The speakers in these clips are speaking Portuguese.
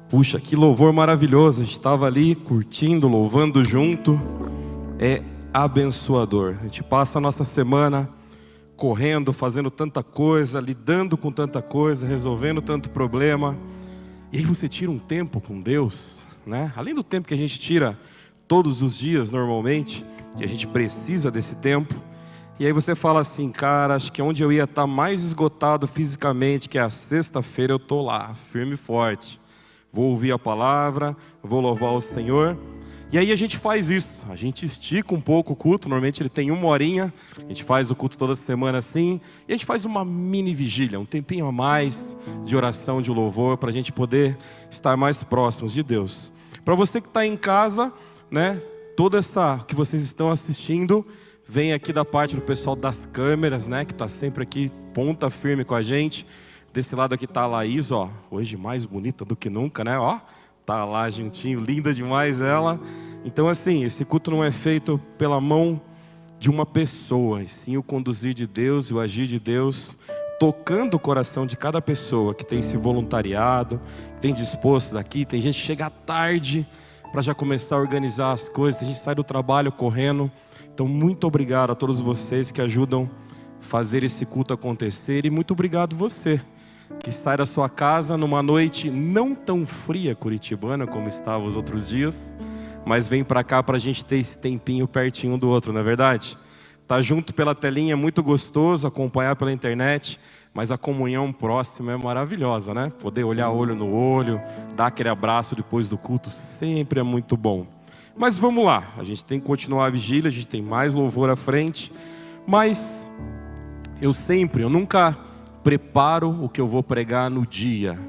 Puxa, que louvor maravilhoso. A gente estava ali curtindo, louvando junto. É abençoador. A gente passa a nossa semana correndo, fazendo tanta coisa, lidando com tanta coisa, resolvendo tanto problema. E aí você tira um tempo com Deus, né? Além do tempo que a gente tira todos os dias normalmente, que a gente precisa desse tempo. E aí você fala assim, cara, acho que onde eu ia estar mais esgotado fisicamente, que é a sexta-feira, eu estou lá, firme e forte. Vou ouvir a palavra, vou louvar o Senhor. E aí a gente faz isso, a gente estica um pouco o culto, normalmente ele tem 1 horinha, a gente faz o culto toda semana assim, e a gente faz uma mini vigília, um tempinho a mais de oração, de louvor, para a gente poder estar mais próximos de Deus. Para você que está em casa, né, toda essa que vocês estão assistindo, vem aqui da parte do pessoal das câmeras, né, que está sempre aqui, ponta firme com a gente. Desse lado aqui está a Laís, ó, hoje mais bonita do que nunca, né, ó. Tá lá juntinho, linda demais ela. Então assim, esse culto não é feito pela mão de uma pessoa, e sim o conduzir de Deus e o agir de Deus, tocando o coração de cada pessoa que tem se voluntariado, tem disposto aqui. Tem gente que chega tarde para já começar a organizar as coisas, tem gente que sai do trabalho correndo. Então muito obrigado a todos vocês que ajudam a fazer esse culto acontecer, e muito obrigado você que sai da sua casa numa noite não tão fria curitibana como estava os outros dias, mas vem para cá para a gente ter esse tempinho pertinho um do outro, não é verdade? Tá junto pela telinha é muito gostoso, acompanhar pela internet, mas a comunhão próxima é maravilhosa, né? Poder olhar olho no olho, dar aquele abraço depois do culto, sempre é muito bom. Mas vamos lá, a gente tem que continuar a vigília, a gente tem mais louvor à frente, mas eu nunca preparo o que eu vou pregar no dia.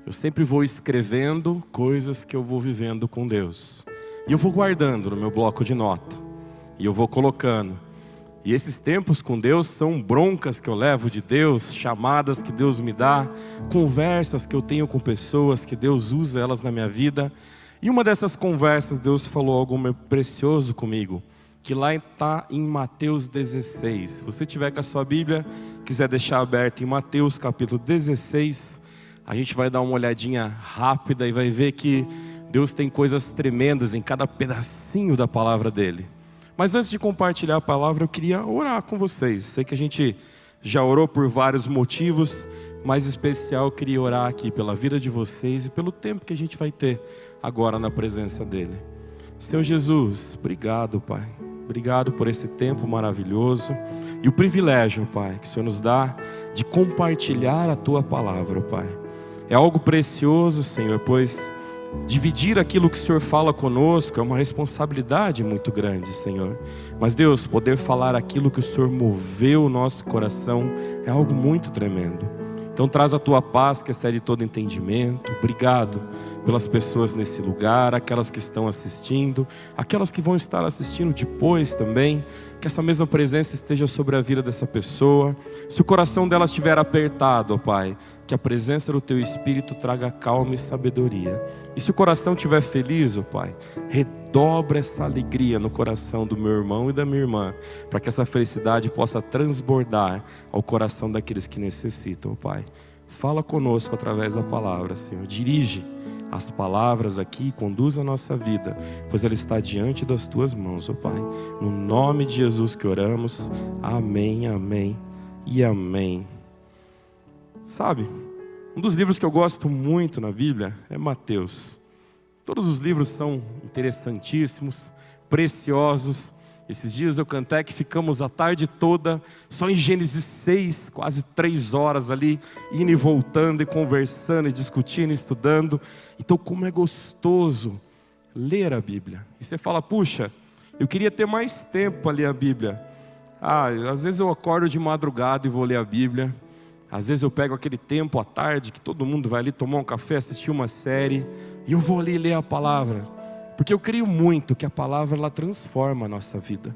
Eu sempre vou escrevendo coisas que eu vou vivendo com Deus. E eu vou guardando no meu bloco de nota. E eu vou colocando. E esses tempos com Deus são broncas que eu levo de Deus, chamadas que Deus me dá, conversas que eu tenho com pessoas que Deus usa elas na minha vida. E uma dessas conversas, Deus falou algo precioso comigo, que lá está em Mateus 16. Se você tiver com a sua Bíblia, quiser deixar aberto em Mateus capítulo 16, a gente vai dar uma olhadinha rápida e vai ver que Deus tem coisas tremendas em cada pedacinho da palavra dele. Mas antes de compartilhar a palavra, eu queria orar com vocês. Sei que a gente já orou por vários motivos, mas em especial eu queria orar aqui pela vida de vocês e pelo tempo que a gente vai ter agora na presença dele. Senhor Jesus, obrigado, Pai. Obrigado por esse tempo maravilhoso e o privilégio, Pai, que o Senhor nos dá de compartilhar a Tua palavra, Pai. É algo precioso, Senhor, pois dividir aquilo que o Senhor fala conosco é uma responsabilidade muito grande, Senhor. Mas Deus, poder falar aquilo que o Senhor moveu o nosso coração é algo muito tremendo. Então traz a Tua paz que excede todo entendimento. Obrigado pelas pessoas nesse lugar, aquelas que estão assistindo, aquelas que vão estar assistindo depois também. Que essa mesma presença esteja sobre a vida dessa pessoa. Se o coração dela estiver apertado, ó Pai, que a presença do Teu Espírito traga calma e sabedoria. E se o coração estiver feliz, ó Pai, redobra essa alegria no coração do meu irmão e da minha irmã, para que essa felicidade possa transbordar ao coração daqueles que necessitam, ó Pai. Fala conosco através da palavra, Senhor. Dirige as palavras aqui, conduz a nossa vida, pois ela está diante das Tuas mãos, ó Pai. No nome de Jesus que oramos. Amém, amém e amém. Sabe, um dos livros que eu gosto muito na Bíblia é Mateus. Todos os livros são interessantíssimos, preciosos. Esses dias eu cantei que ficamos a tarde toda só em Gênesis 6, quase 3 horas ali, indo e voltando e conversando e discutindo, estudando. Então como é gostoso ler a Bíblia. E você fala, puxa, eu queria ter mais tempo para ler a Bíblia. Às vezes eu acordo de madrugada e vou ler a Bíblia. Às vezes eu pego aquele tempo à tarde que todo mundo vai ali tomar um café, assistir uma série, e eu vou ali ler a palavra. Porque eu creio muito que a palavra ela transforma a nossa vida.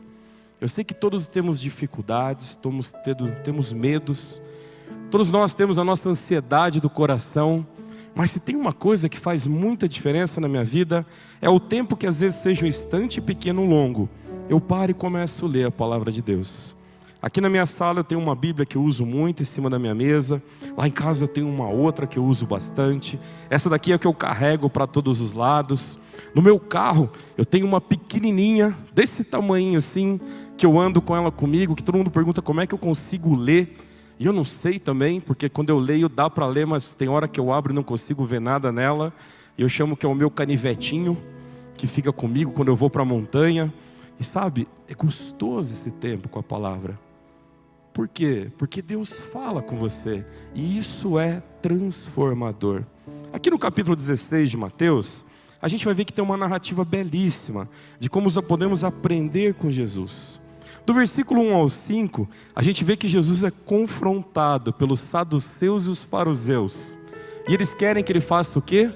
Eu sei que todos temos dificuldades, temos medos, todos nós temos a nossa ansiedade do coração, mas se tem uma coisa que faz muita diferença na minha vida, é o tempo que às vezes seja um instante pequeno ou longo, eu paro e começo a ler a palavra de Deus. Aqui na minha sala eu tenho uma Bíblia que eu uso muito em cima da minha mesa. Lá em casa eu tenho uma outra que eu uso bastante. Essa daqui é a que eu carrego para todos os lados. No meu carro eu tenho uma pequenininha, desse tamanho assim, que eu ando com ela comigo, que todo mundo pergunta como é que eu consigo ler. E eu não sei também, porque quando eu leio dá para ler, mas tem hora que eu abro e não consigo ver nada nela. E eu chamo que é o meu canivetinho, que fica comigo quando eu vou para a montanha. E sabe, é gostoso esse tempo com a palavra. Por quê? Porque Deus fala com você. E isso é transformador. Aqui no capítulo 16 de Mateus, a gente vai ver que tem uma narrativa belíssima de como podemos aprender com Jesus. Do versículo 1 ao 5, a gente vê que Jesus é confrontado pelos saduceus e os fariseus. E eles querem que ele faça o quê?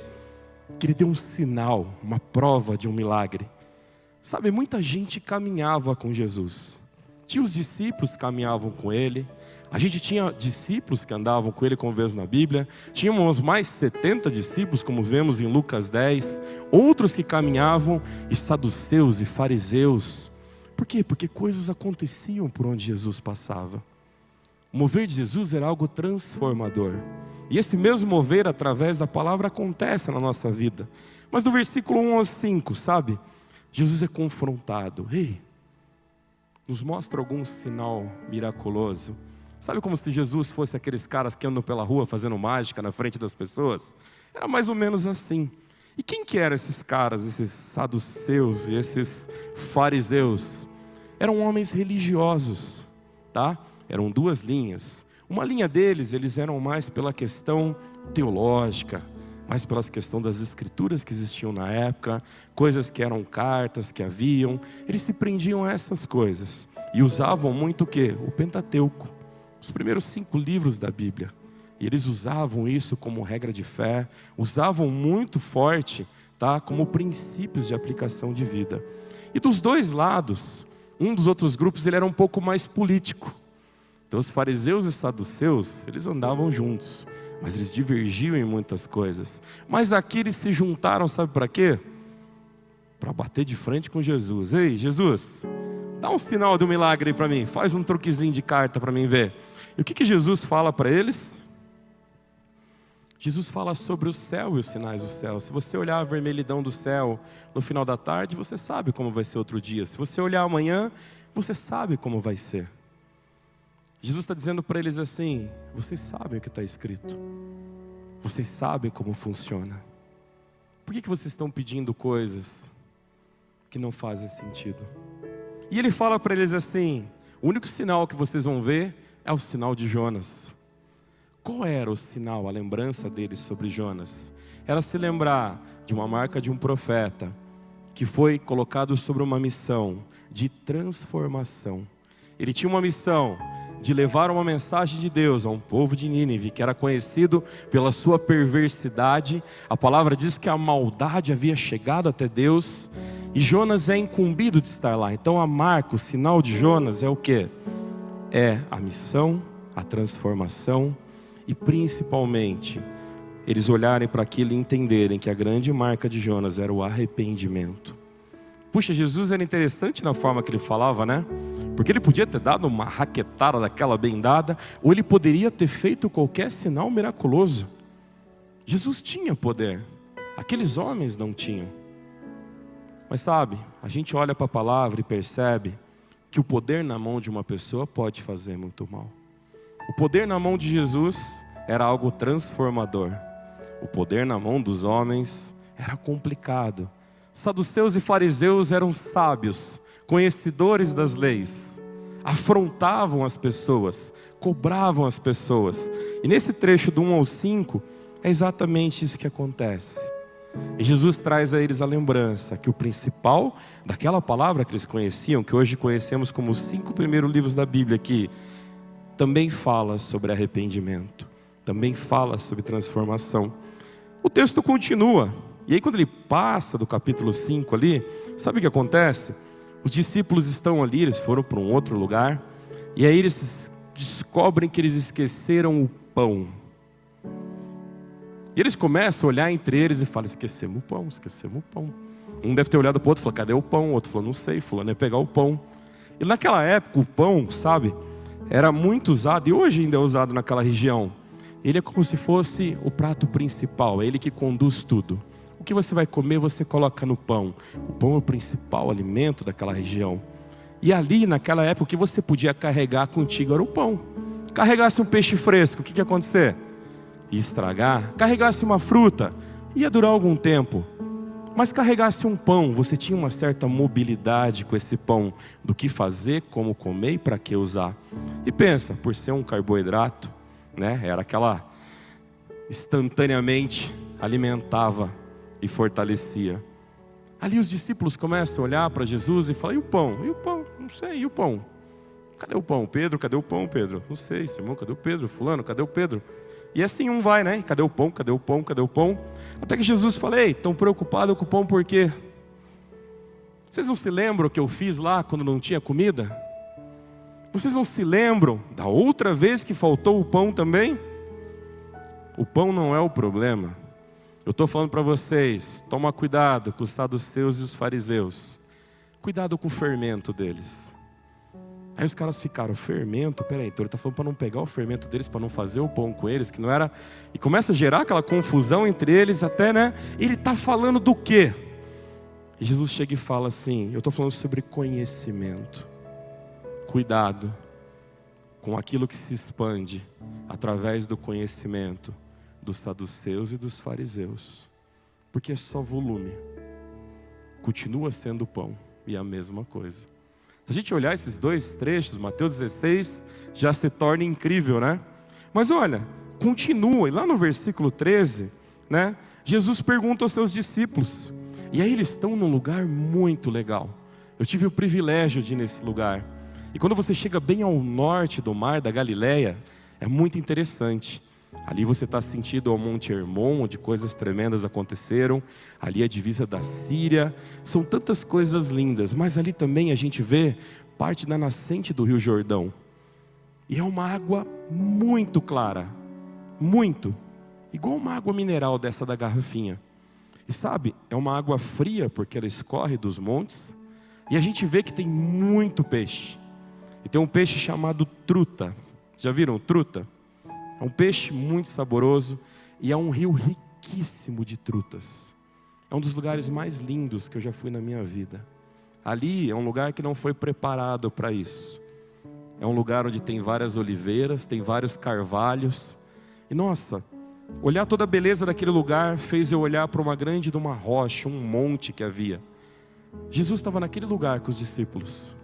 Que ele dê um sinal, uma prova de um milagre. Sabe, muita gente caminhava com Jesus. Tinha os discípulos que caminhavam com ele. A gente tinha discípulos que andavam com ele, como vemos na Bíblia. Tínhamos mais 70 discípulos, como vemos em Lucas 10. Outros que caminhavam, e saduceus e fariseus. Por quê? Porque coisas aconteciam por onde Jesus passava. O mover de Jesus era algo transformador. E esse mesmo mover através da palavra acontece na nossa vida. Mas do versículo 1 ao 5, sabe? Jesus é confrontado. Ei, nos mostra algum sinal miraculoso. Sabe como se Jesus fosse aqueles caras que andam pela rua fazendo mágica na frente das pessoas? Era mais ou menos assim. E quem que eram esses caras, esses saduceus e esses fariseus? Eram homens religiosos, tá? Eram duas linhas. Uma linha deles, eles eram mais pela questão teológica, mais pela questão das escrituras que existiam na época, coisas que eram cartas que haviam. Eles se prendiam a essas coisas e usavam muito o quê? O Pentateuco, os primeiros 5 livros da Bíblia. E eles usavam isso como regra de fé, usavam muito forte, tá? Como princípios de aplicação de vida. E dos dois lados, um dos outros grupos ele era um pouco mais político. Então os fariseus e saduceus, eles andavam juntos, mas eles divergiam em muitas coisas. Mas aqui eles se juntaram, sabe para quê? Para bater de frente com Jesus. Ei, Jesus, dá um sinal de um milagre aí para mim. Faz um truquezinho de carta para mim ver. E o que Jesus fala para eles? Jesus fala sobre o céu e os sinais do céu. Se você olhar a vermelhidão do céu no final da tarde, você sabe como vai ser outro dia. Se você olhar amanhã, você sabe como vai ser. Jesus está dizendo para eles assim: vocês sabem o que está escrito, vocês sabem como funciona. Por que vocês estão pedindo coisas que não fazem sentido? E ele fala para eles assim: o único sinal que vocês vão ver é o sinal de Jonas. Qual era o sinal, a lembrança deles sobre Jonas? Era se lembrar de uma marca de um profeta que foi colocado sobre uma missão de transformação. Ele tinha uma missão de levar uma mensagem de Deus a um povo de Nínive, que era conhecido pela sua perversidade. A palavra diz que a maldade havia chegado até Deus, e Jonas é incumbido de estar lá. Então a marca, o sinal de Jonas é o quê? É a missão, a transformação, e principalmente, eles olharem para aquilo e entenderem que a grande marca de Jonas era o arrependimento. Puxa, Jesus era interessante na forma que ele falava, né? Porque ele podia ter dado uma raquetada daquela bem dada, ou ele poderia ter feito qualquer sinal miraculoso. Jesus tinha poder, aqueles homens não tinham. Mas sabe, a gente olha para a palavra e percebe que o poder na mão de uma pessoa pode fazer muito mal. O poder na mão de Jesus era algo transformador. O poder na mão dos homens era complicado. Saduceus e fariseus eram sábios, conhecedores das leis, afrontavam as pessoas, cobravam as pessoas. E nesse trecho do 1 ao 5, é exatamente isso que acontece. E Jesus traz a eles a lembrança que o principal daquela palavra que eles conheciam, que hoje conhecemos como os 5 primeiros livros da Bíblia aqui, também fala sobre arrependimento, também fala sobre transformação. O texto continua. E aí quando ele passa do capítulo 5 ali, sabe o que acontece? Os discípulos estão ali, eles foram para um outro lugar, e aí eles descobrem que eles esqueceram o pão. E eles começam a olhar entre eles e falam: esquecemos o pão, esquecemos o pão. Um deve ter olhado para o outro e falou: cadê o pão? O outro falou: não sei, fulano ia pegar o pão. E naquela época o pão, sabe, era muito usado, e hoje ainda é usado naquela região. Ele é como se fosse o prato principal, é ele que conduz tudo. O que você vai comer, você coloca no pão. O pão é o principal alimento daquela região. E ali, naquela época, o que você podia carregar contigo era o pão. Carregasse um peixe fresco, o que ia acontecer? Ia estragar. Carregasse uma fruta, ia durar algum tempo. Mas carregasse um pão, você tinha uma certa mobilidade com esse pão, do que fazer, como comer e para que usar. E pensa, por ser um carboidrato, né, era aquela, instantaneamente alimentava e fortalecia. Ali os discípulos começam a olhar para Jesus e falam: e o pão? E o pão? Não sei, e o pão? Cadê o pão? Pedro, cadê o pão, Pedro? Não sei, Simão, cadê o Pedro? Fulano, cadê o Pedro? E assim um vai, né? Cadê o pão? Cadê o pão? Cadê o pão? Até que Jesus fala: ei, estão preocupados com o pão por quê? Vocês não se lembram o que eu fiz lá quando não tinha comida? Vocês não se lembram da outra vez que faltou o pão também? O pão não é o problema. Eu estou falando para vocês, toma cuidado com os saduceus e os fariseus. Cuidado com o fermento deles. Aí os caras ficaram: fermento? Peraí, então ele está falando para não pegar o fermento deles, para não fazer o pão com eles, que não era... E começa a gerar aquela confusão entre eles até, né? Ele está falando do quê? E Jesus chega e fala assim: eu estou falando sobre conhecimento. Cuidado com aquilo que se expande através do conhecimento dos saduceus e dos fariseus, porque é só volume. Continua sendo pão e a mesma coisa. Se a gente olhar esses dois trechos, Mateus 16 já se torna incrível, né? Mas olha, continua, e lá no versículo 13, né, Jesus pergunta aos seus discípulos, e aí eles estão num lugar muito legal. Eu tive o privilégio de ir nesse lugar. E quando você chega bem ao norte do mar da Galileia, é muito interessante. Ali você está sentido ao Monte Hermon, onde coisas tremendas aconteceram. Ali é a divisa da Síria. São tantas coisas lindas. Mas ali também a gente vê parte da nascente do Rio Jordão. E é uma água muito clara. Muito. Igual uma água mineral dessa da garrafinha. E sabe, é uma água fria porque ela escorre dos montes. E a gente vê que tem muito peixe. E tem um peixe chamado truta. Já viram truta? É um peixe muito saboroso e é um rio riquíssimo de trutas. É um dos lugares mais lindos que eu já fui na minha vida. Ali é um lugar que não foi preparado para isso. É um lugar onde tem várias oliveiras, tem vários carvalhos. E nossa, olhar toda a beleza daquele lugar fez eu olhar para uma rocha, um monte que havia. Jesus estava naquele lugar com os discípulos.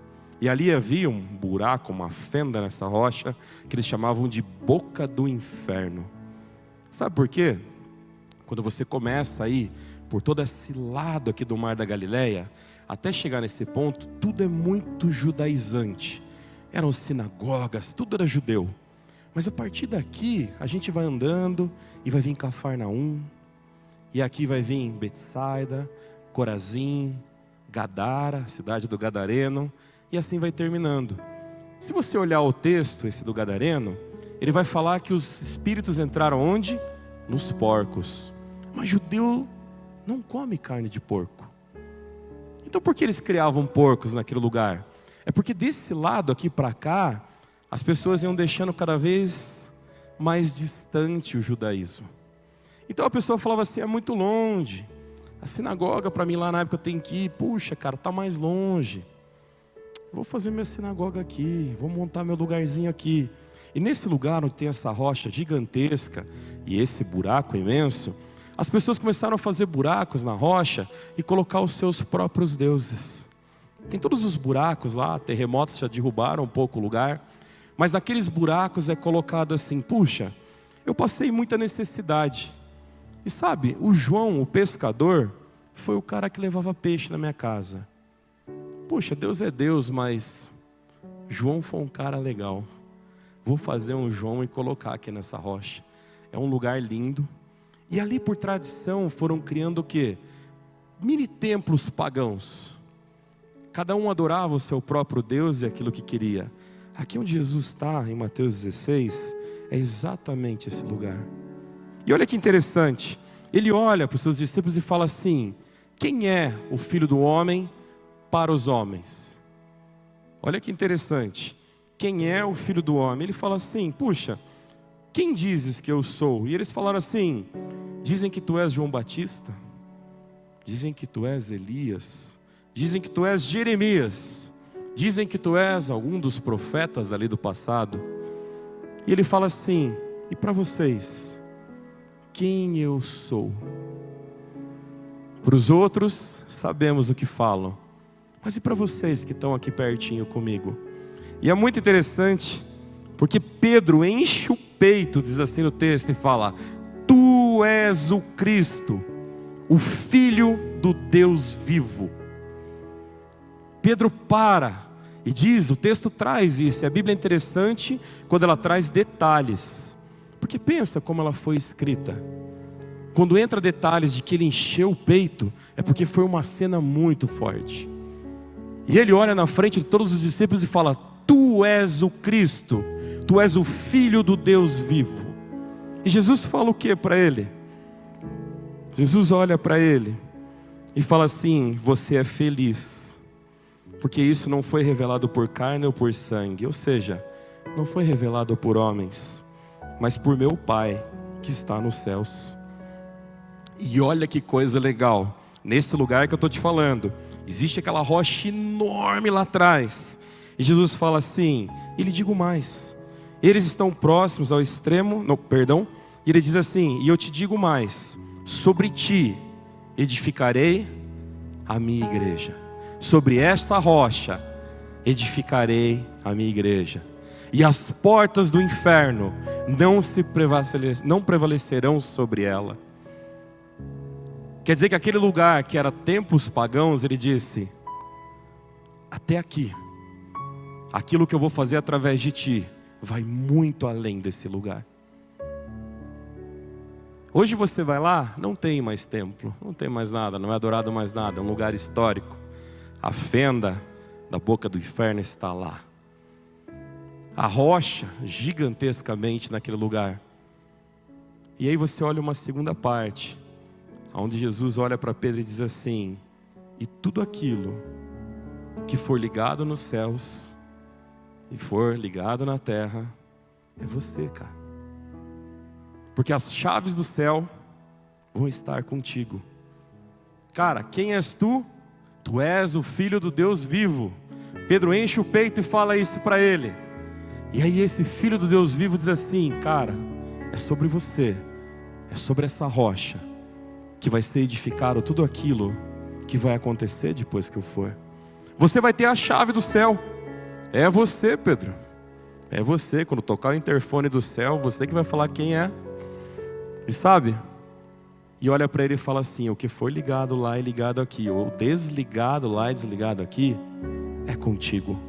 E ali havia um buraco, uma fenda nessa rocha, que eles chamavam de boca do inferno. Sabe por quê? Quando você começa a ir por todo esse lado aqui do Mar da Galileia, até chegar nesse ponto, tudo é muito judaizante. Eram sinagogas, tudo era judeu. Mas a partir daqui, a gente vai andando e vai vir Cafarnaum. E aqui vai vir Betsaida, Corazim, Gadara, cidade do Gadareno. E assim vai terminando. Se você olhar o texto, esse do Gadareno, ele vai falar que os espíritos entraram onde? Nos porcos. Mas judeu não come carne de porco. Então por que eles criavam porcos naquele lugar? É porque desse lado aqui para cá, as pessoas iam deixando cada vez mais distante o judaísmo. Então a pessoa falava assim: é muito longe. A sinagoga para mim lá na época eu tenho que ir. Puxa, cara, tá mais longe. Vou fazer minha sinagoga aqui, vou montar meu lugarzinho aqui. E nesse lugar onde tem essa rocha gigantesca e esse buraco imenso, as pessoas começaram a fazer buracos na rocha e colocar os seus próprios deuses. Tem todos os buracos lá, terremotos já derrubaram um pouco o lugar, mas naqueles buracos é colocado assim: puxa, eu passei muita necessidade. E sabe, o João, o pescador, foi o cara que levava peixe na minha casa. Poxa, Deus é Deus, mas João foi um cara legal. Vou fazer um João e colocar aqui nessa rocha. É um lugar lindo. E ali por tradição foram criando o quê? Mini templos pagãos. Cada um adorava o seu próprio Deus e aquilo que queria. Aqui onde Jesus está, em Mateus 16, é exatamente esse lugar. E olha que interessante. Ele olha para os seus discípulos e fala assim: quem é o Filho do Homem para os homens? Olha que interessante. quem é o Filho do Homem? Ele fala assim, puxa, quem dizes que eu sou? E eles falaram assim, dizem que tu és João Batista, dizem que tu és Elias, dizem que tu és Jeremias, dizem que tu és algum dos profetas ali do passado. E ele fala assim, e para vocês, quem eu sou? Para os outros, sabemos o que falam, mas e para vocês que estão aqui pertinho comigo? E é muito interessante, porque Pedro enche o peito, diz assim no texto, e fala, tu és o Cristo, o Filho do Deus vivo. Pedro para e diz, o texto traz isso, e a Bíblia é interessante quando ela traz detalhes, porque pensa como ela foi escrita. Quando entra detalhes de que ele encheu o peito, é porque foi uma cena muito forte. E ele olha na frente de todos os discípulos e fala, tu és o Cristo, tu és o Filho do Deus vivo. E Jesus fala o que para ele? Jesus olha para ele e fala assim, você é feliz, porque isso não foi revelado por carne ou por sangue, ou seja, não foi revelado por homens, mas por meu Pai que está nos céus. E olha que coisa legal, nesse lugar que eu estou te falando, existe aquela rocha enorme lá atrás, e Jesus fala assim, e lhe digo mais, eles estão próximos ao extremo, não, perdão, e ele diz assim, e eu te digo mais, sobre ti edificarei a minha igreja, sobre esta rocha edificarei a minha igreja, e as portas do inferno não prevalecerão sobre ela. Quer dizer que aquele lugar que era templos pagãos, ele disse, até aqui, aquilo que eu vou fazer através de ti, vai muito além desse lugar. Hoje você vai lá, não tem mais templo, não tem mais nada, não é adorado mais nada, é um lugar histórico. A fenda da boca do inferno está lá. A rocha, gigantescamente naquele lugar. E aí você olha uma segunda parte, onde Jesus olha para Pedro e diz assim, e tudo aquilo que for ligado nos céus e for ligado na terra, é você, cara. Porque as chaves do céu vão estar contigo. Cara, quem és tu? Tu és o Filho do Deus vivo. Pedro enche o peito e fala isso para ele. E aí esse Filho do Deus vivo diz assim, cara, é sobre você, é sobre essa rocha que vai ser edificado tudo aquilo que vai acontecer depois que eu for. Você vai ter a chave do céu. É você, Pedro. É você, quando tocar o interfone do céu, você que vai falar quem é. E sabe? E olha para ele e fala assim, o que for ligado lá e ligado aqui, ou desligado lá e desligado aqui, é contigo.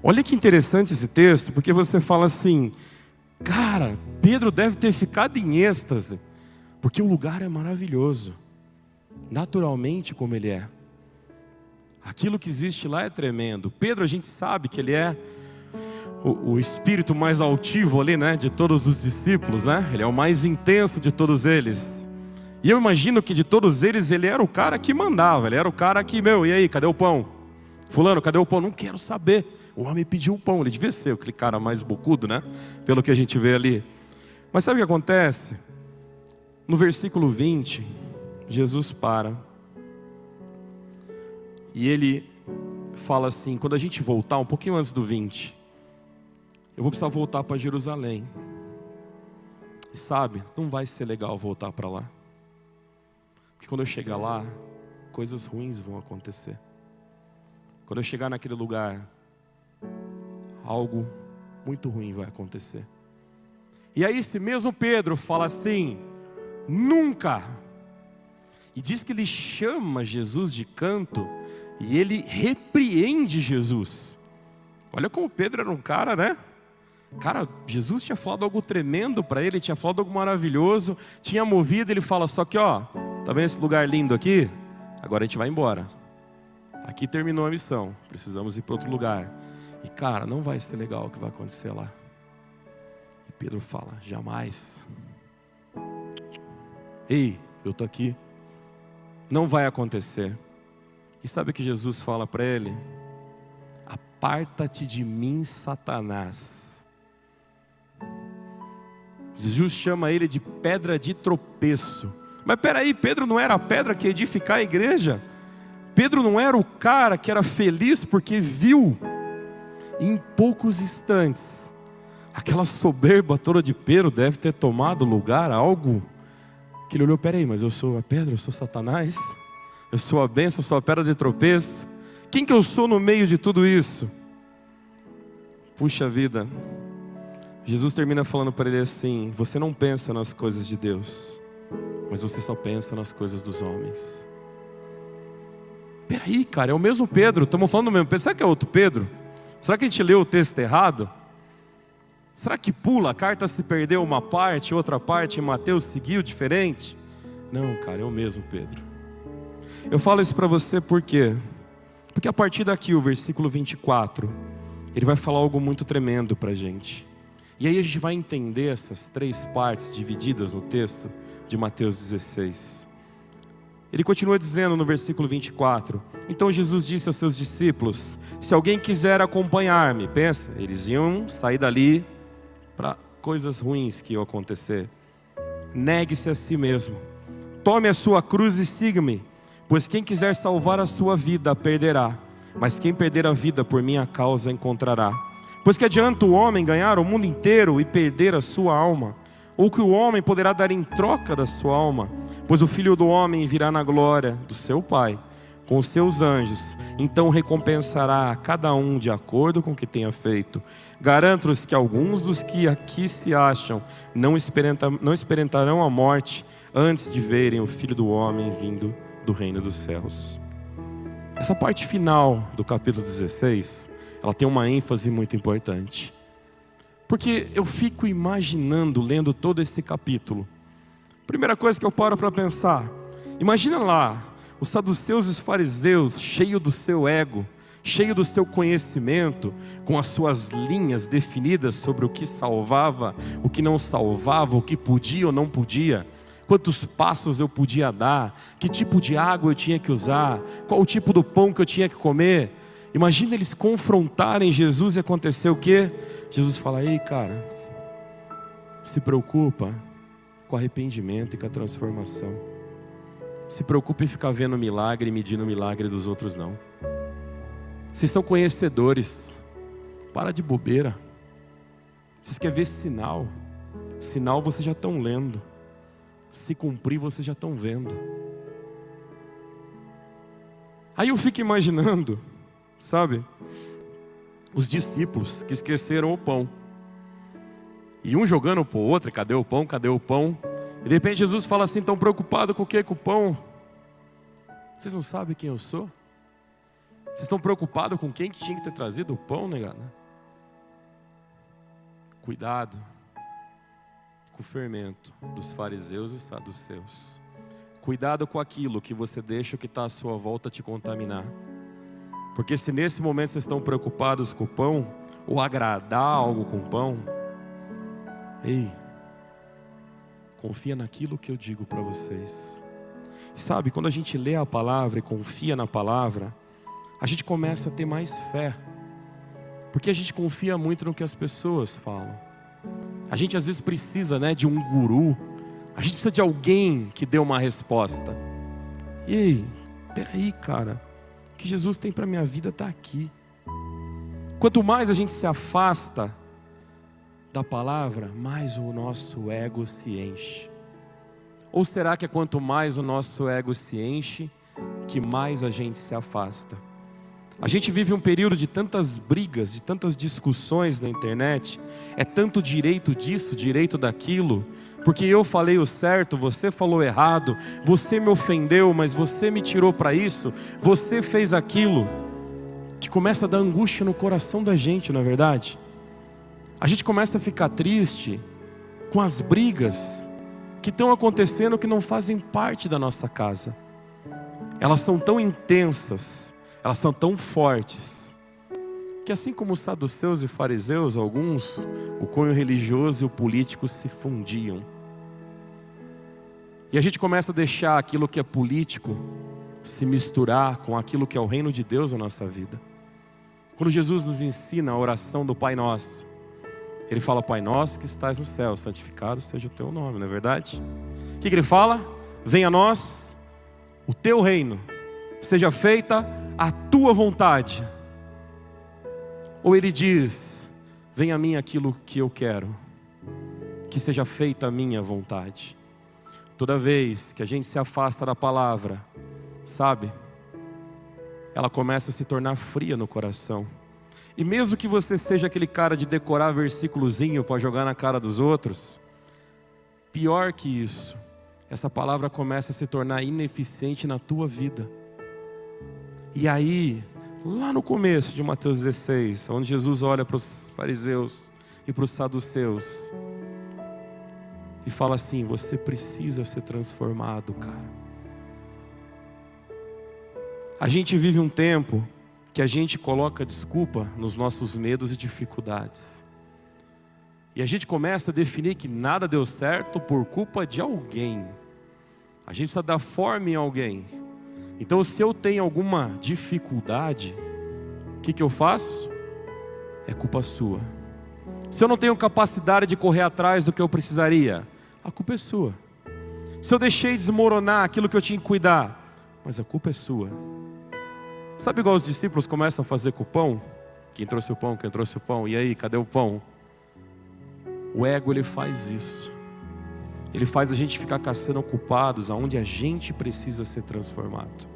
Olha que interessante esse texto, porque você fala assim, cara, Pedro deve ter ficado em êxtase, porque o lugar é maravilhoso, naturalmente como ele é. Aquilo que existe lá é tremendo. Pedro, a gente sabe que ele é o espírito mais altivo ali, né, de todos os discípulos, né? Ele é o mais intenso de todos eles. E eu imagino que de todos eles, ele era o cara que mandava. Ele era o cara que, e aí, cadê o pão? Fulano, cadê o pão? Não quero saber. O homem pediu o pão, ele devia ser aquele cara mais bocudo, né? Pelo que a gente vê ali. Mas sabe o que acontece? No versículo 20, Jesus para. E ele fala assim, quando a gente voltar, um pouquinho antes do 20, eu vou precisar voltar para Jerusalém. E sabe, não vai ser legal voltar para lá. Porque quando eu chegar lá, coisas ruins vão acontecer. Quando eu chegar naquele lugar, algo muito ruim vai acontecer. E aí esse mesmo Pedro fala assim, nunca. E diz que ele chama Jesus de canto e ele repreende Jesus. Olha como Pedro era um cara, né? Cara, Jesus tinha falado algo tremendo para ele, tinha falado algo maravilhoso, tinha movido, ele fala, só que ó, tá vendo esse lugar lindo aqui? Agora a gente vai embora. Aqui terminou a missão, precisamos ir para outro lugar. E cara, não vai ser legal o que vai acontecer lá. E Pedro fala, jamais. Ei, eu tô aqui. Não vai acontecer. E sabe o que Jesus fala para ele? A aparta-te de mim, Satanás. Jesus chama ele de pedra de tropeço. Mas peraí, Pedro não era a pedra que ia edificar a igreja? Pedro não era o cara que era feliz porque viu, em poucos instantes, aquela soberba toda de Pedro deve ter tomado lugar, algo que ele olhou, peraí, mas eu sou a pedra, eu sou Satanás, eu sou a bênção, eu sou a pedra de tropeço, quem que eu sou no meio de tudo isso? Puxa vida, Jesus termina falando para ele assim, você não pensa nas coisas de Deus, mas você só pensa nas coisas dos homens. Peraí, cara, é o mesmo Pedro, estamos falando do mesmo Pedro, será que é outro Pedro? Será que a gente leu o texto errado? Será que pula, a carta se perdeu uma parte, outra parte em Mateus seguiu diferente? Não, cara, é o mesmo Pedro. Eu falo isso para você por quê? Porque a partir daqui, o versículo 24, ele vai falar algo muito tremendo para a gente. E aí a gente vai entender essas três partes divididas no texto de Mateus 16. Ele continua dizendo no versículo 24, então Jesus disse aos seus discípulos, se alguém quiser acompanhar-me, pensa, eles iam sair dali para coisas ruins que iam acontecer. Negue-se a si mesmo, tome a sua cruz e siga-me, pois quem quiser salvar a sua vida, a perderá, mas quem perder a vida por minha causa, encontrará. Pois que adianta o homem ganhar o mundo inteiro e perder a sua alma? Ou que o homem poderá dar em troca da sua alma? Pois o Filho do Homem virá na glória do seu Pai, com os seus anjos, então recompensará a cada um de acordo com o que tenha feito. Garanto-lhes que alguns dos que aqui se acham não experimentarão a morte antes de verem o Filho do Homem vindo do reino dos céus. Essa parte final do capítulo 16, ela tem uma ênfase muito importante. Porque eu fico imaginando, lendo todo esse capítulo. Primeira coisa que eu paro para pensar, imagina lá, os saduceus e os fariseus, cheios do seu ego, cheio do seu conhecimento, com as suas linhas definidas sobre o que salvava, o que não salvava, o que podia ou não podia, quantos passos eu podia dar, que tipo de água eu tinha que usar, qual o tipo do pão que eu tinha que comer. Imagina eles confrontarem Jesus e acontecer o quê? Jesus fala, ei cara, se preocupa com arrependimento e com a transformação. Se preocupa em ficar vendo milagre e medindo o milagre dos outros não. Vocês são conhecedores, para de bobeira. Vocês querem ver sinal? Sinal vocês já estão lendo. Se cumprir vocês já estão vendo. Aí eu fico imaginando, sabe, os discípulos que esqueceram o pão. E um jogando para o outro, cadê o pão, cadê o pão? E de repente Jesus fala assim, tão preocupado com o que? Com o pão? Vocês não sabem quem eu sou? Vocês estão preocupados com quem que tinha que ter trazido o pão, negado? Cuidado com o fermento dos fariseus e saduceus. Cuidado com aquilo que você deixa que está à sua volta te contaminar. Porque se nesse momento vocês estão preocupados com o pão, ou agradar algo com o pão, ei, confia naquilo que eu digo para vocês. E sabe, quando a gente lê a palavra e confia na palavra, a gente começa a ter mais fé. Porque a gente confia muito no que as pessoas falam. A gente às vezes precisa, né, de um guru. A gente precisa de alguém que dê uma resposta. E aí, peraí cara, o que Jesus tem para minha vida está aqui. Quanto mais a gente se afasta da palavra, mais o nosso ego se enche. Ou será que é quanto mais o nosso ego se enche, que mais a gente se afasta? A gente vive um período de tantas brigas, de tantas discussões na internet. É tanto direito disso, direito daquilo. Porque eu falei o certo, você falou errado. Você me ofendeu, mas você me tirou para isso. Você fez aquilo. Que começa a dar angústia no coração da gente, não é verdade? A gente começa a ficar triste com as brigas que estão acontecendo que não fazem parte da nossa casa. Elas são tão intensas, elas são tão fortes, que assim como os saduceus e fariseus, alguns, o cunho religioso e o político se fundiam. E a gente começa a deixar aquilo que é político se misturar com aquilo que é o reino de Deus na nossa vida. Quando Jesus nos ensina a oração do Pai Nosso, Ele fala: Pai Nosso que estás no céu, santificado seja o teu nome, não é verdade? O que Ele fala? Venha a nós o teu reino, seja feita a tua vontade. Ou Ele diz: venha a mim aquilo que eu quero, que seja feita a minha vontade. Toda vez que a gente se afasta da palavra, sabe, ela começa a se tornar fria no coração. E mesmo que você seja aquele cara de decorar versículozinho para jogar na cara dos outros, pior que isso, essa palavra começa a se tornar ineficiente na tua vida. E aí, lá no começo de Mateus 16, onde Jesus olha para os fariseus e para os saduceus e fala assim: você precisa ser transformado, cara. A gente vive um tempo que a gente coloca desculpa nos nossos medos e dificuldades. E a gente começa a definir que nada deu certo por culpa de alguém. A gente precisa dar forma em alguém. Então, se eu tenho alguma dificuldade, o que eu faço? É culpa sua. Se eu não tenho capacidade de correr atrás do que eu precisaria, a culpa é sua. Se eu deixei desmoronar aquilo que eu tinha que cuidar, mas a culpa é sua. Sabe igual os discípulos começam a fazer com o pão? Quem trouxe o pão, quem trouxe o pão? E aí, cadê o pão? O ego, ele faz isso. Ele faz a gente ficar caçando culpados aonde a gente precisa ser transformado.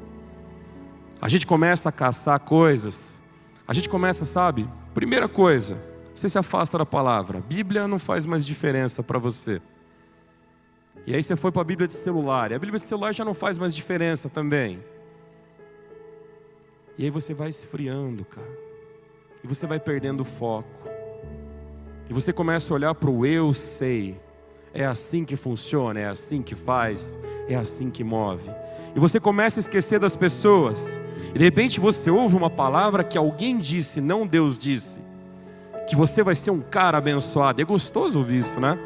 A gente começa a caçar coisas. A gente começa, sabe? Primeira coisa, você se afasta da palavra. Bíblia não faz mais diferença para você. E aí você foi para a Bíblia de celular. E a Bíblia de celular já não faz mais diferença também. E aí você vai esfriando, cara. E você vai perdendo o foco. E você começa a olhar para o eu sei. É assim que funciona, é assim que faz, é assim que move. E você começa a esquecer das pessoas. E de repente você ouve uma palavra que alguém disse, não Deus disse. Que você vai ser um cara abençoado. É gostoso ouvir isso, né?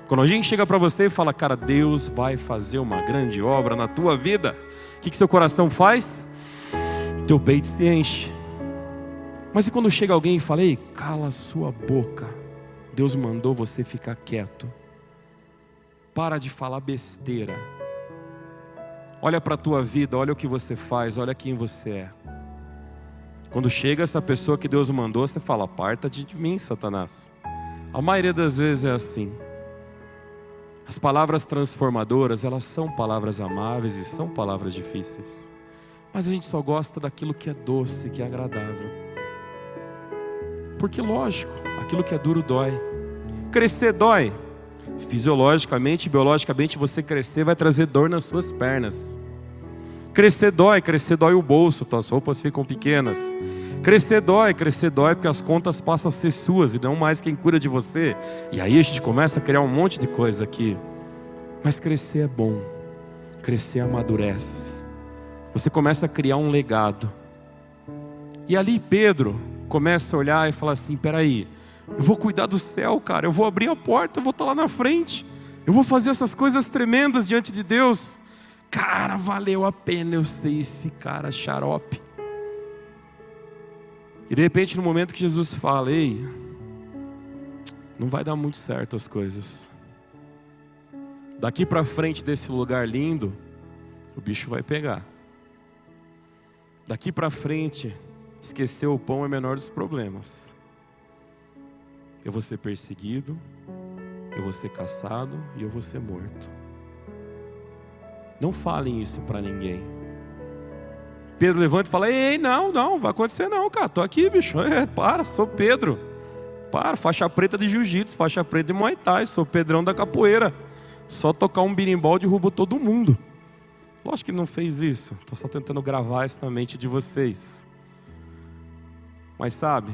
Quando a gente chega para você e fala: cara, Deus vai fazer uma grande obra na tua vida. O que seu coração faz? Teu peito se enche. Mas e quando chega alguém e fala: ei, cala a sua boca. Deus mandou você ficar quieto. Para de falar besteira. Olha para a tua vida, olha o que você faz, olha quem você é. Quando chega essa pessoa que Deus mandou, você fala: aparta de mim, Satanás. A maioria das vezes é assim. As palavras transformadoras, elas são palavras amáveis e são palavras difíceis. Mas a gente só gosta daquilo que é doce, que é agradável. Porque lógico, aquilo que é duro dói. Crescer dói. Fisiologicamente, biologicamente, você crescer vai trazer dor nas suas pernas. Crescer dói o bolso, tuas roupas ficam pequenas. Crescer dói porque as contas passam a ser suas e não mais quem cuida de você. E aí a gente começa a criar um monte de coisa aqui. Mas crescer é bom. Crescer amadurece. Você começa a criar um legado. E ali Pedro começa a olhar e falar assim: peraí, eu vou cuidar do céu, cara. Eu vou abrir a porta, eu vou estar lá na frente. Eu vou fazer essas coisas tremendas diante de Deus. Cara, valeu a pena eu ser esse cara xarope. E de repente, no momento que Jesus fala: ei, não vai dar muito certo as coisas. Daqui para frente desse lugar lindo, o bicho vai pegar. Daqui para frente, esquecer o pão é o menor dos problemas. Eu vou ser perseguido, eu vou ser caçado e eu vou ser morto. Não falem isso para ninguém. Pedro levanta e fala: ei, não vai acontecer não, cara. Tô aqui, bicho. Sou Pedro. Faixa preta de jiu-jitsu, faixa preta de muay thai. Sou Pedrão da capoeira. Só tocar um birimbau derruba todo mundo. Lógico que ele não fez isso. Estou só tentando gravar isso na mente de vocês. Mas sabe,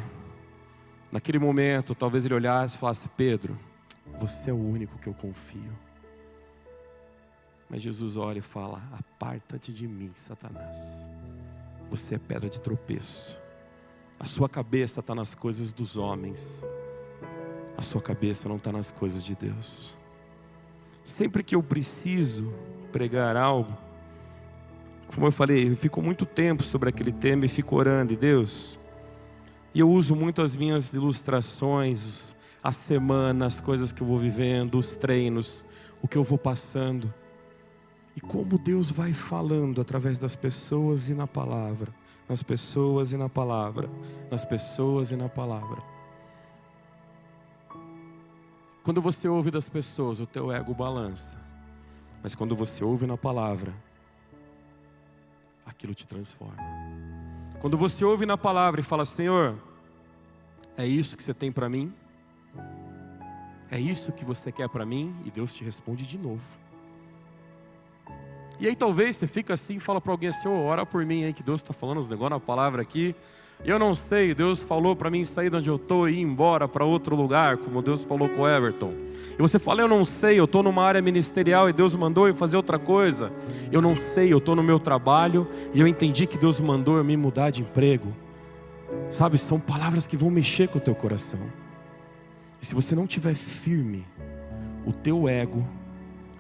naquele momento, talvez ele olhasse e falasse: Pedro, você é o único que eu confio. Mas Jesus olha e fala: aparta-te de mim, Satanás. Você é pedra de tropeço. A sua cabeça está nas coisas dos homens. A sua cabeça não está nas coisas de Deus. Sempre que eu preciso pregar algo, como eu falei, eu fico muito tempo sobre aquele tema e fico orando. E Deus, E eu uso muito as minhas ilustrações, as semanas, as coisas que eu vou vivendo, os treinos, o que eu vou passando. E como Deus vai falando através das pessoas e na palavra. Nas pessoas e na palavra. Nas pessoas e na palavra. Quando você ouve das pessoas, o teu ego balança. Mas quando você ouve na palavra, aquilo te transforma. Quando você ouve na palavra e fala: Senhor, é isso que você tem para mim? É isso que você quer para mim? E Deus te responde de novo. E aí talvez você fica assim e fala para alguém assim: ora por mim aí, que Deus está falando uns negócios na palavra aqui. Eu não sei, Deus falou para mim sair de onde eu estou e ir embora para outro lugar, como Deus falou com o Everton. E você fala: eu não sei, eu estou numa área ministerial e Deus mandou eu fazer outra coisa. Eu não sei, eu estou no meu trabalho e eu entendi que Deus mandou eu me mudar de emprego. Sabe, são palavras que vão mexer com o teu coração. E se você não estiver firme, o teu ego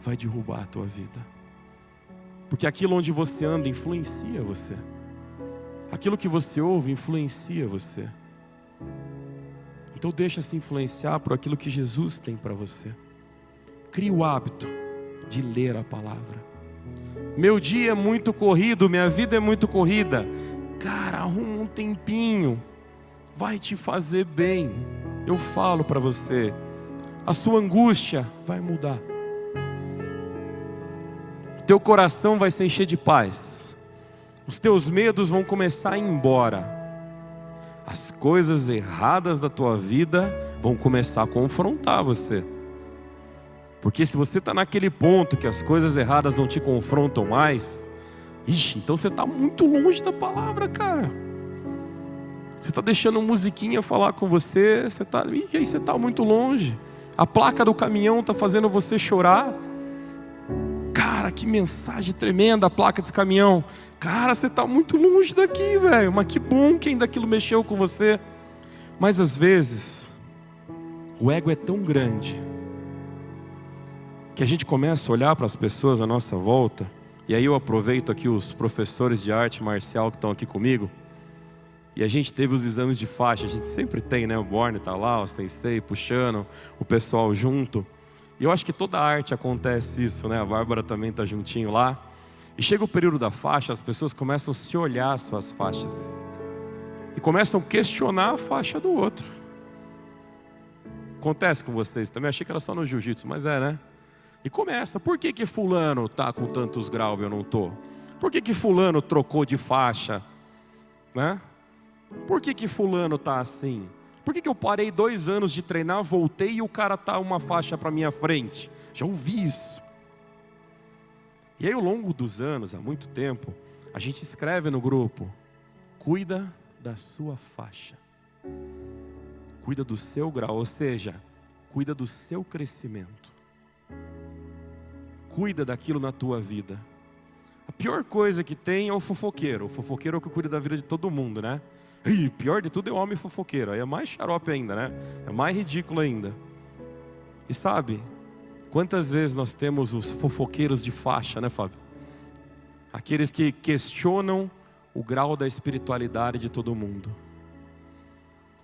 vai derrubar a tua vida. Porque aquilo onde você anda influencia você. Aquilo que você ouve influencia você. Então deixa-se influenciar por aquilo que Jesus tem para você. Crie o hábito de ler a palavra. Meu dia é muito corrido, minha vida é muito corrida. Cara, arruma um tempinho, vai te fazer bem. Eu falo para você, a sua angústia vai mudar. O teu coração vai se encher de paz. Os teus medos vão começar a ir embora. As coisas erradas da tua vida vão começar a confrontar você. Porque se você está naquele ponto que as coisas erradas não te confrontam mais, então você está muito longe da palavra, cara. Você está deixando musiquinha falar com você, e aí você está muito longe. A placa do caminhão está fazendo você chorar. Cara, que mensagem tremenda a placa desse caminhão. Cara, você está muito longe daqui, velho. Mas que bom que ainda aquilo mexeu com você. Mas às vezes, o ego é tão grande que a gente começa a olhar para as pessoas à nossa volta. E aí eu aproveito aqui os professores de arte marcial que estão aqui comigo. E a gente teve os exames de faixa. A gente sempre tem, né? O Borne está lá, o Sensei puxando, o pessoal junto. E eu acho que toda arte acontece isso, né? A Bárbara também está juntinho lá. E chega o período da faixa, as pessoas começam a se olhar as suas faixas. E começam a questionar a faixa do outro. Acontece com vocês também? Achei que era só no jiu-jitsu, mas é, né? E começa, por que fulano está com tantos graus e eu não estou? Por que fulano trocou de faixa? Né? Por que fulano está assim? Por que eu parei 2 anos de treinar, voltei e o cara está uma faixa para minha frente? Já ouvi isso. E aí ao longo dos anos, há muito tempo, a gente escreve no grupo: cuida da sua faixa. Cuida do seu grau, ou seja, cuida do seu crescimento. Cuida daquilo na tua vida. A pior coisa que tem é o fofoqueiro. O fofoqueiro é o que cuida da vida de todo mundo, né? E pior de tudo é o homem fofoqueiro. Aí é mais xarope ainda, né? É mais ridículo ainda. E sabe, quantas vezes nós temos os fofoqueiros de faixa, né, Fábio? Aqueles que questionam o grau da espiritualidade de todo mundo.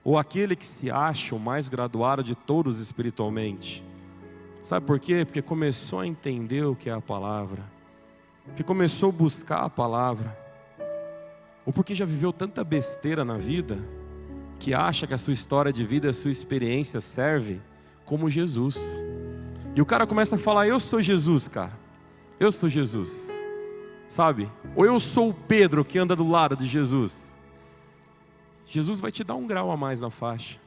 Ou aquele que se acha o mais graduado de todos espiritualmente. Sabe por quê? Porque começou a entender o que é a palavra. Porque começou a buscar a palavra. Ou porque já viveu tanta besteira na vida, que acha que a sua história de vida, a sua experiência serve como Jesus. E o cara começa a falar: eu sou Jesus, cara. Eu sou Jesus. Sabe? Ou eu sou o Pedro que anda do lado de Jesus. Jesus vai te dar 1 grau a mais na faixa.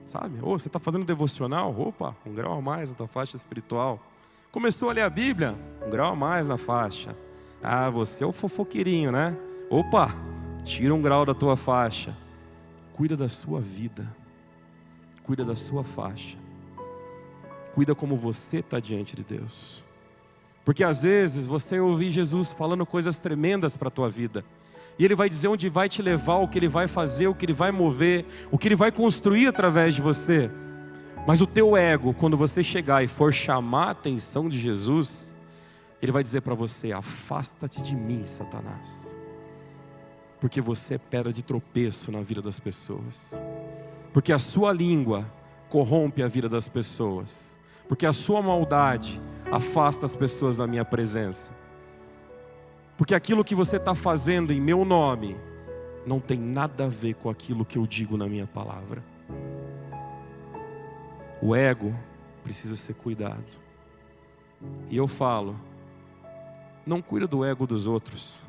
Sabe? Ou você está fazendo devocional, opa, 1 grau a mais na tua faixa espiritual. Começou a ler a Bíblia, 1 grau a mais na faixa. Ah, você é o fofoqueirinho, né? Opa, tira 1 grau da tua faixa. Cuida da sua vida. Cuida da sua faixa. Cuida como você está diante de Deus. Porque às vezes você ouvir Jesus falando coisas tremendas para a tua vida. E Ele vai dizer onde vai te levar, o que Ele vai fazer, o que Ele vai mover, o que Ele vai construir através de você. Mas o teu ego, quando você chegar e for chamar a atenção de Jesus, Ele vai dizer para você: afasta-te de mim, Satanás. Porque você é pedra de tropeço na vida das pessoas. Porque a sua língua corrompe a vida das pessoas. Porque a sua maldade afasta as pessoas da minha presença. Porque aquilo que você está fazendo em meu nome não tem nada a ver com aquilo que eu digo na minha palavra. O ego precisa ser cuidado. E eu falo, não cuida do ego dos outros.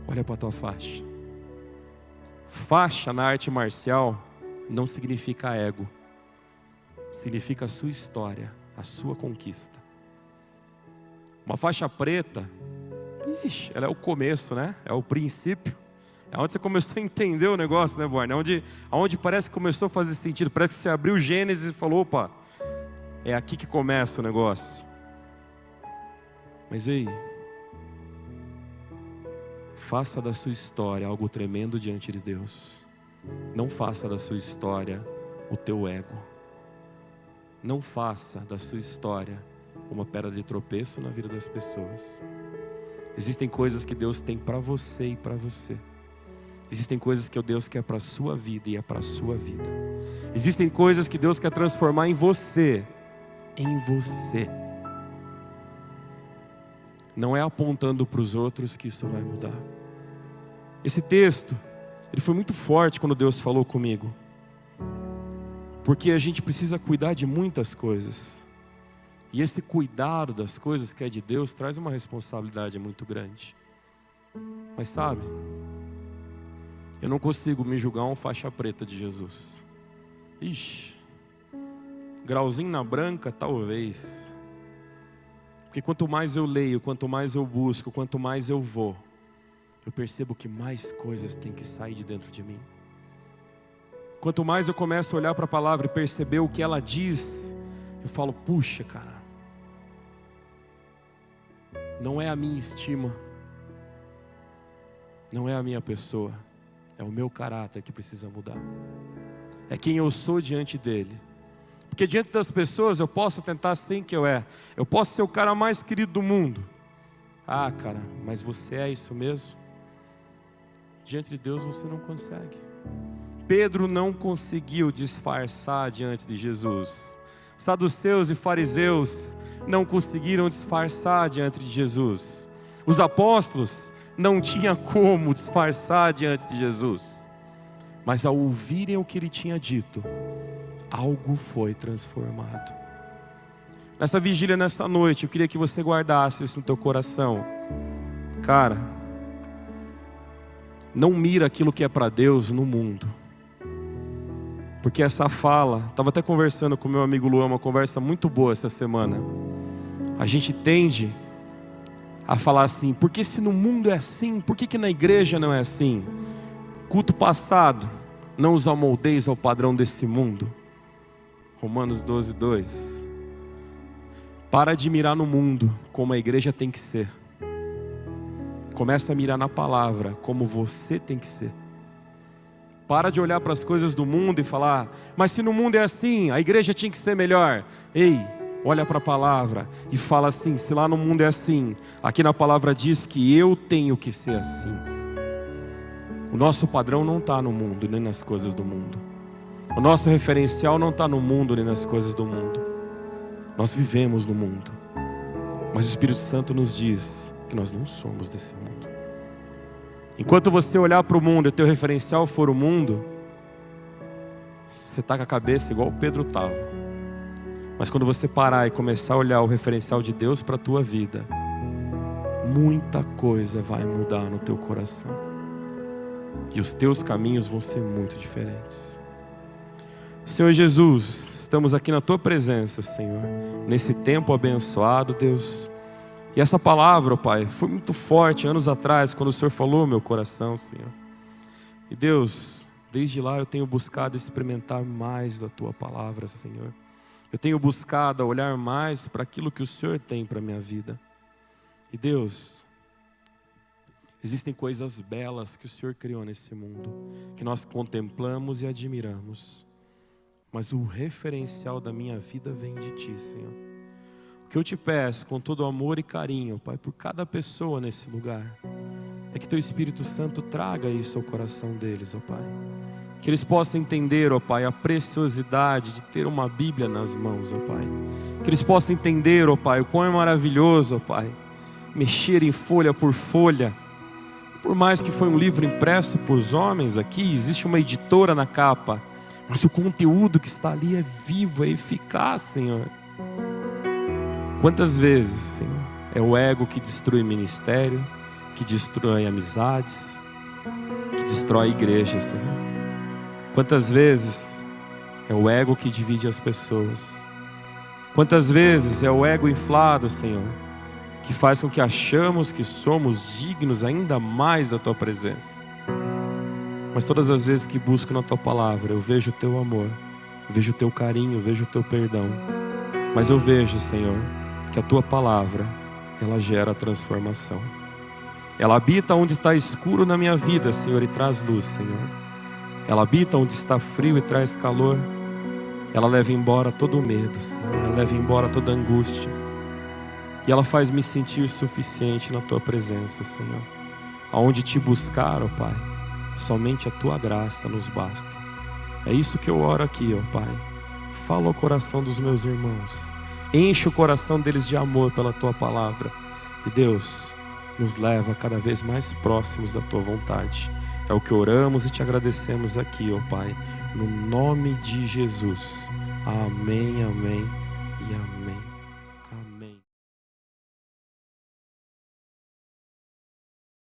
Olha para a tua faixa. Faixa na arte marcial não significa ego. Significa a sua história, a sua conquista. Uma faixa preta, ela é o começo, né? É o princípio. É onde você começou a entender o negócio, né, Borne? Onde parece que começou a fazer sentido. Parece que você abriu o Gênesis e falou, opa, é aqui que começa o negócio. Mas ei, faça da sua história algo tremendo diante de Deus. Não faça da sua história o teu ego. Não faça da sua história uma pedra de tropeço na vida das pessoas. Existem coisas que Deus tem para você e para você. Existem coisas que Deus quer para a sua vida e é para a sua vida. Existem coisas que Deus quer transformar em você. Em você. Não é apontando para os outros que isso vai mudar. Esse texto, ele foi muito forte quando Deus falou comigo. Porque a gente precisa cuidar de muitas coisas. E esse cuidado das coisas que é de Deus traz uma responsabilidade muito grande. Mas sabe, eu não consigo me julgar um faixa preta de Jesus. Ixi, grauzinho na branca, talvez. Porque quanto mais eu leio, quanto mais eu busco, quanto mais eu vou, eu percebo que mais coisas têm que sair de dentro de mim. Quanto mais eu começo a olhar para a palavra e perceber o que ela diz, eu falo, puxa, cara, não é a minha estima, não é a minha pessoa, é o meu caráter que precisa mudar. É quem eu sou diante dele. Porque diante das pessoas eu posso tentar ser quem eu é. Eu posso ser o cara mais querido do mundo. Ah, cara, mas você é isso mesmo? Diante de Deus você não consegue. Pedro não conseguiu disfarçar diante de Jesus. Saduceus e fariseus não conseguiram disfarçar diante de Jesus. Os apóstolos não tinham como disfarçar diante de Jesus. Mas ao ouvirem o que ele tinha dito, algo foi transformado. Nessa vigília, nessa noite, eu queria que você guardasse isso no teu coração. Cara, não mira aquilo que é para Deus no mundo. Porque essa fala, estava até conversando com meu amigo Luan, uma conversa muito boa essa semana. A gente tende a falar assim, porque se no mundo é assim, por que na igreja não é assim? Culto passado, não os amoldeis ao padrão desse mundo. Romanos 12, 2. Para de mirar no mundo como a igreja tem que ser. Começa a mirar na palavra como você tem que ser. Para de olhar para as coisas do mundo e falar, mas se no mundo é assim, a igreja tinha que ser melhor. Ei, olha para a palavra e fala assim, se lá no mundo é assim, aqui na palavra diz que eu tenho que ser assim. O nosso padrão não está no mundo, nem nas coisas do mundo. O nosso referencial não está no mundo, nem nas coisas do mundo. Nós vivemos no mundo. Mas o Espírito Santo nos diz que nós não somos desse mundo. Enquanto você olhar para o mundo e o teu referencial for o mundo, você está com a cabeça igual o Pedro estava. Mas quando você parar e começar a olhar o referencial de Deus para a tua vida, muita coisa vai mudar no teu coração. E os teus caminhos vão ser muito diferentes. Senhor Jesus, estamos aqui na tua presença, Senhor, nesse tempo abençoado, Deus. E essa palavra, Pai, foi muito forte anos atrás, quando o Senhor falou no meu coração, Senhor. E Deus, desde lá eu tenho buscado experimentar mais da tua palavra, Senhor. Eu tenho buscado olhar mais para aquilo que o Senhor tem para a minha vida. E Deus, existem coisas belas que o Senhor criou nesse mundo, que nós contemplamos e admiramos. Mas o referencial da minha vida vem de Ti, Senhor. O que eu te peço com todo amor e carinho, Pai, por cada pessoa nesse lugar, é que Teu Espírito Santo traga isso ao coração deles, ó Pai. Que eles possam entender, ó Pai, a preciosidade de ter uma Bíblia nas mãos, ó Pai. Que eles possam entender, ó Pai, o quão é maravilhoso, ó Pai, mexer em folha por folha. Por mais que foi um livro impresso por homens aqui, existe uma editora na capa, mas o conteúdo que está ali é vivo, é eficaz, Senhor. Quantas vezes, Senhor, é o ego que destrui ministério, que destrói amizades, que destrói igrejas, Senhor. Quantas vezes é o ego que divide as pessoas. Quantas vezes é o ego inflado, Senhor, que faz com que achamos que somos dignos ainda mais da Tua presença. Mas todas as vezes que busco na Tua palavra, eu vejo o Teu amor, eu vejo o Teu carinho, eu vejo o Teu perdão. Mas eu vejo, Senhor, que a Tua palavra, ela gera transformação. Ela habita onde está escuro na minha vida, Senhor, e traz luz, Senhor. Ela habita onde está frio e traz calor. Ela leva embora todo o medo, Senhor. Ela leva embora toda a angústia. E ela faz me sentir suficiente na Tua presença, Senhor. Aonde Te buscar, ó Pai, somente a Tua graça nos basta. É isso que eu oro aqui, ó Pai. Fala ao coração dos meus irmãos. Enche o coração deles de amor pela Tua palavra. E Deus, nos leva cada vez mais próximos da Tua vontade. É o que oramos e Te agradecemos aqui, ó Pai, no nome de Jesus. Amém, amém e amém.